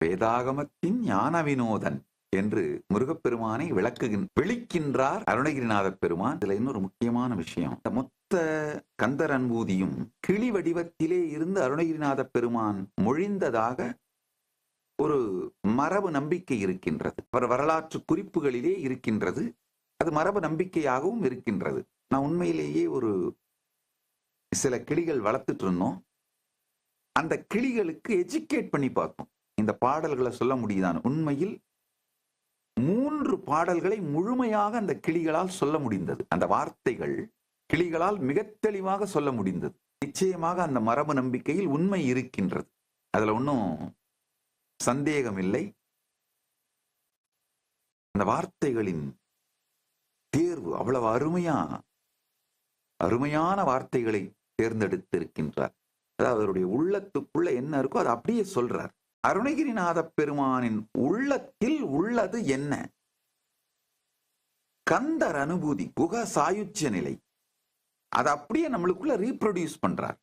வேதாகமத்தின் ஞான வினோதன் என்று முருகப்பெருமானை விழிக்கின்றார் அருணகிரிநாத பெருமான். இதுல இன்னொரு முக்கியமான விஷயம், மொத்த கந்தர் அனுபூதியும் கிளி வடிவத்திலே இருந்து அருணகிரிநாத பெருமான் மொழிந்ததாக ஒரு மரபு நம்பிக்கை இருக்கின்றது. வரலாற்று குறிப்புகளிலே இருக்கின்றது. அது மரபு நம்பிக்கையாகவும் இருக்கின்றது. நான் உண்மையிலேயே ஒரு சில கிளிகள் வளர்த்துட்டு இருந்தோம். அந்த கிளிகளுக்கு எஜுகேட் பண்ணி பார்த்தோம், இந்த பாடல்களை சொல்ல முடியுதான். உண்மையில் 3 பாடல்களை முழுமையாக அந்த கிளிகளால் சொல்ல முடிந்தது. அந்த வார்த்தைகள் கிளிகளால் மிக தெளிவாக சொல்ல முடிந்தது. நிச்சயமாக அந்த மரபு நம்பிக்கையில் உண்மை இருக்கின்றது. அதுல ஒன்றும் சந்தேகம் இல்லை. அந்த வார்த்தைகளின் தேர்வு அவ்வளவு அருமையான வார்த்தைகளை தேர்ந்தெடுத்திருக்கின்றார். அதாவது அவருடைய உள்ளத்துக்குள்ள என்ன இருக்கோ அதை அப்படியே சொல்றார். அருணகிரிநாத பெருமானின் உள்ளத்தில் உள்ளது என்ன? கந்தர் அனுபூதி, குக சாயுச்சிய நிலை. அதை அப்படியே நம்மளுக்குள்ள ரீப்ரொடியூஸ் பண்றார்.